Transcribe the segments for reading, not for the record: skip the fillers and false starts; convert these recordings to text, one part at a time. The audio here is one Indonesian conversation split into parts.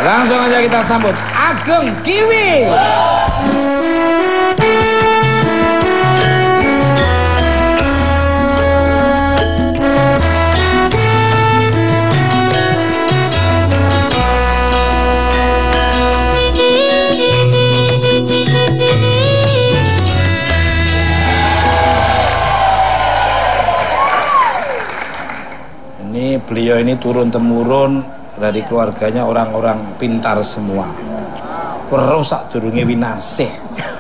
Langsung aja kita sambut Ageng Kiwi. Beliau ini turun-temurun dari keluarganya orang-orang pintar semua. Perusak durunge Winarsih.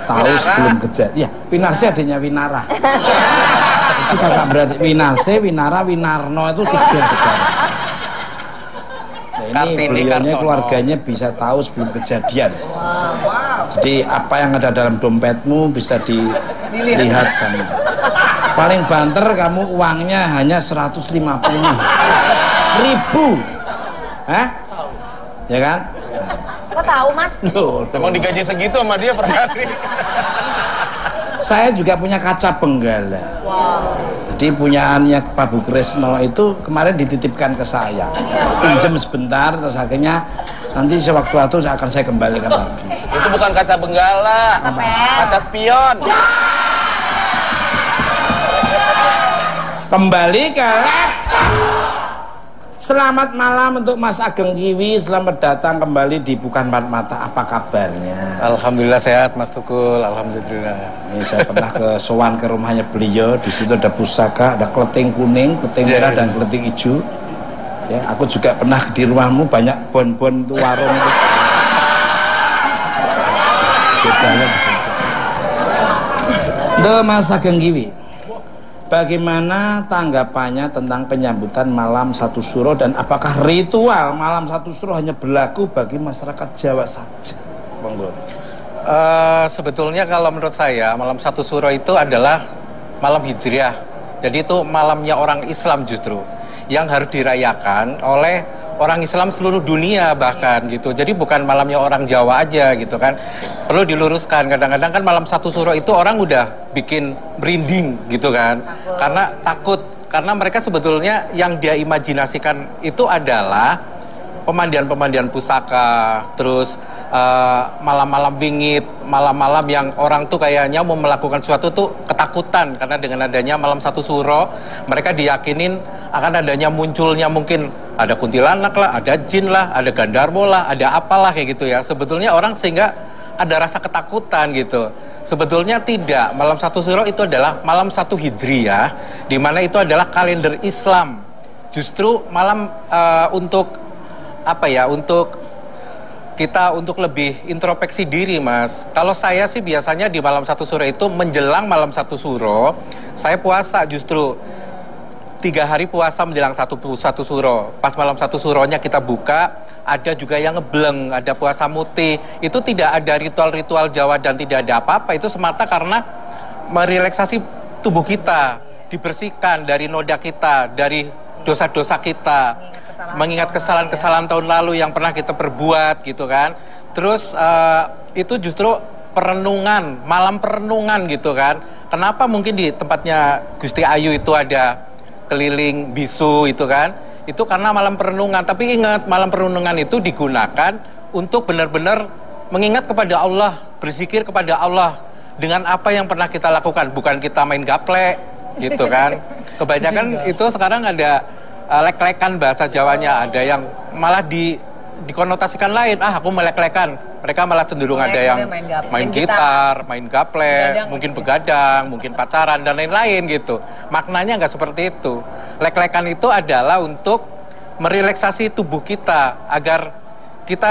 Tahu sebelum kejadian. Ya, Winarsih adanya Winara. Itu kakak beradik Winarsih, Winara, Winarno itu 3 saudara. Nah, ini beliaunya keluarganya bisa tahu sebelum kejadian. Jadi apa yang ada dalam dompetmu bisa dilihat sama. Paling banter kamu uangnya hanya 150.000. Hah? Ya kan? Kok tahu, Mas? Emang digaji segitu sama dia per hari. Saya juga punya kaca benggala. Wow. Jadi punyaannya Pak Bu Kresno itu kemarin dititipkan ke saya. Pinjam sebentar, terus akhirnya nanti sewaktu-waktu akan saya kembalikan lagi. Itu bukan kaca benggala, kaca spion. Kembali ke selamat malam untuk Mas Ageng Kiwi. Selamat datang kembali di Bukan Empat Mata. Apa kabarnya? Alhamdulillah sehat Mas Tukul. Alhamdulillah. Ini saya pernah sowan ke rumahnya beliau. Di situ ada pusaka, ada kleting kuning, kleting merah dan kleting hijau. Ya, aku juga pernah di rumahmu banyak bon-bon itu warung itu. Bedanya di situ. Untuk Mas Ageng Kiwi, bagaimana tanggapannya tentang penyambutan malam satu suro dan apakah ritual malam satu suro hanya berlaku bagi masyarakat Jawa saja? Monggo. Sebetulnya kalau menurut saya malam satu suro itu adalah malam hijriah. Jadi itu malamnya orang Islam justru yang harus dirayakan oleh orang Islam seluruh dunia bahkan gitu. Jadi bukan malamnya orang Jawa aja gitu kan. Perlu diluruskan, kadang-kadang kan malam satu suro itu orang udah bikin merinding gitu kan. Karena takut, karena mereka sebetulnya yang dia imajinasikan itu adalah pemandian-pemandian pusaka, terus malam-malam wingit, malam-malam yang orang tuh kayaknya mau melakukan sesuatu tuh ketakutan karena dengan adanya malam satu suro mereka diyakinin akan adanya munculnya mungkin ada kuntilanak lah, ada jin lah, ada gandarwo lah, ada apalah kayak gitu ya. Sebetulnya orang sehingga ada rasa ketakutan gitu. Sebetulnya tidak. Malam satu suro itu adalah malam satu hijriyah, di mana itu adalah kalender Islam. Justru malam untuk apa ya? Untuk kita untuk lebih introspeksi diri, Mas. Kalau saya sih biasanya di malam satu suro itu menjelang malam satu suro, saya puasa justru 3 hari puasa menjelang satu suro. Pas malam satu suronya kita buka, ada juga yang ngebleng, ada puasa mutih. Itu tidak ada ritual-ritual Jawa dan tidak ada apa-apa. Itu semata karena merelaksasi tubuh kita, dibersihkan dari noda kita, dari dosa-dosa kita, mengingat kesalahan-kesalahan tahun lalu yang pernah kita perbuat gitu kan. Terus itu justru perenungan, malam perenungan gitu kan. Kenapa mungkin di tempatnya Gusti Ayu itu ada keliling bisu itu kan? Itu karena malam perenungan. Tapi ingat, malam perenungan itu digunakan untuk benar-benar mengingat kepada Allah, berzikir kepada Allah dengan apa yang pernah kita lakukan, bukan kita main gaplek gitu kan. Kebanyakan itu sekarang ada lek-lekan bahasa Jawanya, ada yang malah dikonotasikan lain. Aku melek-lekan. Mereka malah cenderung ada yang main gitar, main gaplek, mungkin begadang, mungkin pacaran dan lain-lain gitu. Maknanya nggak seperti itu. Lek-lekan itu adalah untuk merelaksasi tubuh kita agar kita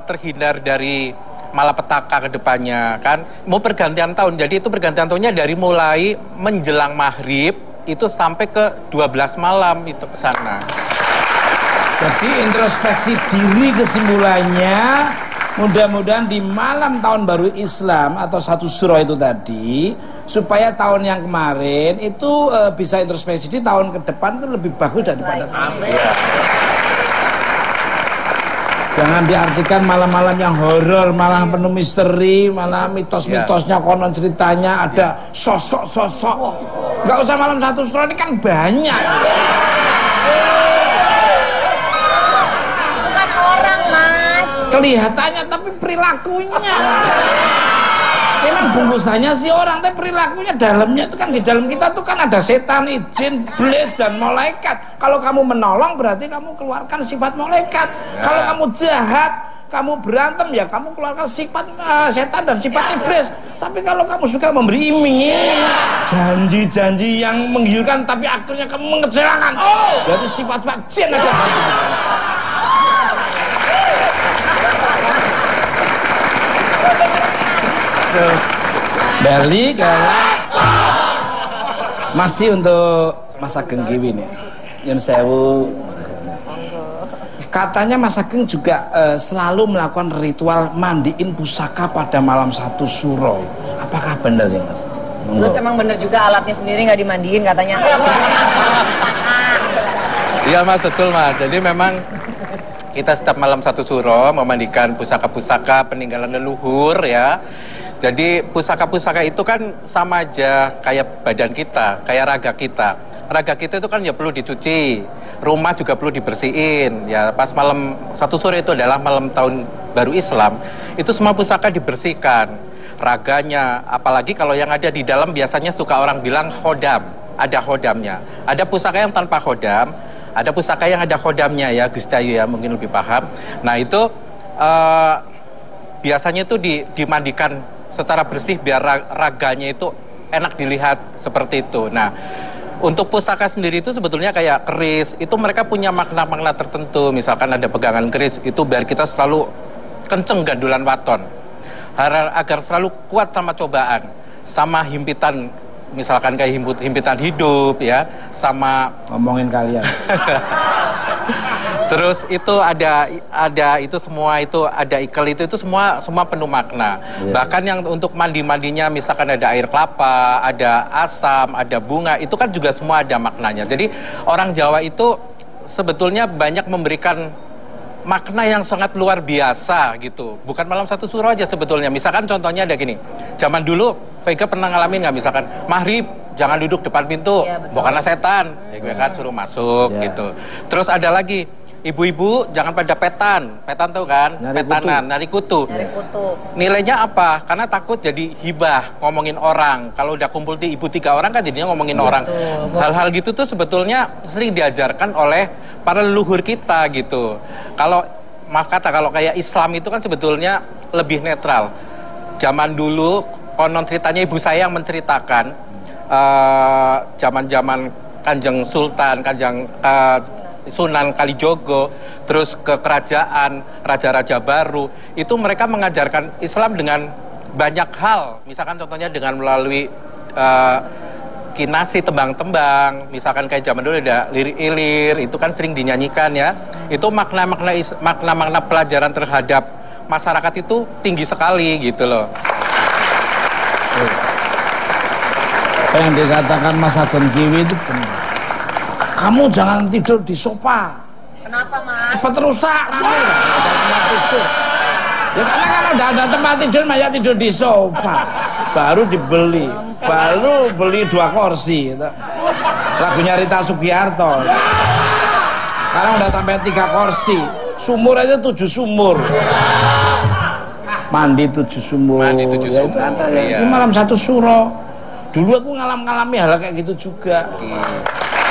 terhindar dari malapetaka ke depannya kan. Mau pergantian tahun. Jadi itu pergantian tahunnya dari mulai menjelang maghrib itu sampai ke 12 malam itu ke sana. Jadi introspeksi diri kesimpulannya, mudah-mudahan di malam tahun baru Islam atau satu suro itu tadi, supaya tahun yang kemarin itu bisa introspeksi di tahun ke depan itu lebih bagus daripada tahun. Jangan diartikan malam-malam yang horor, malah penuh misteri, malah mitos-mitosnya, konon ceritanya ada sosok-sosok. Nggak usah malam satu suro, ini kan banyak. Bukan orang, Mas. kelihatannya tapi perilakunya. Memang bungkusannya si orang, tapi perilakunya dalamnya itu kan, di dalam kita tuh kan ada setan, jin, iblis dan malaikat. Kalau kamu menolong berarti kamu keluarkan sifat malaikat. Kalau kamu jahat, kamu berantem, ya kamu keluarkan sifat setan dan sifat iblis. Tapi kalau kamu suka memberi iming, janji-janji yang menggiurkan tapi akhirnya kamu mengecewakan, berarti sifat-sifat jin ada. Balik masih untuk Mas Ageng Kiwi nih, Yun Sewu. Katanya Mas Ageng juga selalu melakukan ritual mandiin pusaka pada malam 1 Suro. Apakah benar ya Mas? Terus emang bener juga alatnya sendiri nggak dimandiin katanya. Iya Mas, betul Mas. Jadi memang kita setiap malam 1 Suro memandikan pusaka-pusaka peninggalan leluhur ya. Jadi pusaka-pusaka itu kan sama aja kayak badan kita, kayak raga kita. Raga kita itu kan ya perlu dicuci, rumah juga perlu dibersihin. Ya pas malam 1 Suro itu adalah malam tahun baru Islam, itu semua pusaka dibersihkan. Raganya, apalagi kalau yang ada di dalam biasanya suka orang bilang khodam, ada khodamnya. Ada pusaka yang tanpa khodam, ada pusaka yang ada khodamnya ya, Gus Dayu ya mungkin lebih paham. Nah itu biasanya itu dimandikan secara bersih biar raganya itu enak dilihat seperti itu. Nah, untuk pusaka sendiri itu sebetulnya kayak keris, itu mereka punya makna-makna tertentu. Misalkan ada pegangan keris, itu biar kita selalu kenceng gandulan waton. Agar selalu kuat sama cobaan, sama himpitan, misalkan kayak himpitan hidup ya, sama ngomongin kalian. Terus itu ada itu semua itu ada ikel itu semua penuh makna. Bahkan yang untuk mandi-mandinya misalkan ada air kelapa, ada asam, ada bunga, itu kan juga semua ada maknanya. Jadi orang Jawa itu sebetulnya banyak memberikan makna yang sangat luar biasa gitu. Bukan malam 1 Suro aja sebetulnya. Misalkan contohnya ada gini. Zaman dulu Vega pernah ngalamin nggak misalkan maghrib jangan duduk depan pintu, bukanlah setan, ya gue kan suruh masuk gitu. Terus ada lagi ibu-ibu jangan pada petan tuh kan, nari kutu. Nilainya apa? Karena takut jadi hibah, ngomongin orang. Kalau udah kumpul di ibu 3 orang kan jadinya ngomongin orang. Hal-hal gitu tuh sebetulnya sering diajarkan oleh para leluhur kita gitu. Kalau maaf kata, kalau kayak Islam itu kan sebetulnya lebih netral. Zaman dulu konon ceritanya ibu saya yang menceritakan zaman-zaman Kanjeng Sultan, Sunan Kalijogo, terus ke kerajaan, raja-raja baru, itu mereka mengajarkan Islam dengan banyak hal. Misalkan contohnya dengan melalui kinasi, tembang-tembang, misalkan kayak zaman dulu ada lirik ilir, itu kan sering dinyanyikan ya. Itu makna-makna pelajaran terhadap masyarakat itu tinggi sekali gitu loh. Apa yang dikatakan Mas Ageng Kiwi itu benar. Kamu jangan tidur di sofa. Kenapa Mas? Cepat rusak nanti. Ada tempat tidur. Ya karena kalau udah ada tempat tidur, Maya tidur di sofa. Baru dibeli, baru beli 2 kursi. Lagunya Rita Sugiarto. Sekarang udah sampai 3 kursi. Sumur aja 7 sumur. Mandi 7 sumur. Mandi 7 ya, sumur. itu ada ya. Iya. Itu malam 1 Suro. Dulu aku ngalami hal kayak gitu juga.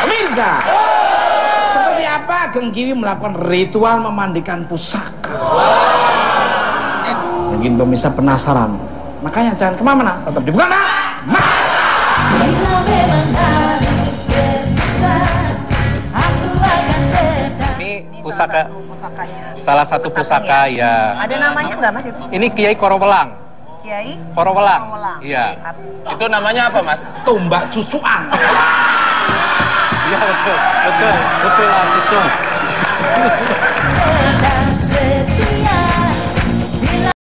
Pemirsa, seperti apa Ageng Kiwi melakukan ritual memandikan pusaka? Mungkin pemirsa penasaran. Makanya jangan kemana-mana, tetap di Bukan Mak. Ini pusaka, salah satu pusaka ya. Ada namanya nggak Mas itu? Ini Kiai Korowelang. Kiai Korowelang. Iya. Itu namanya apa Mas? Tombak cucuan. Iya betul.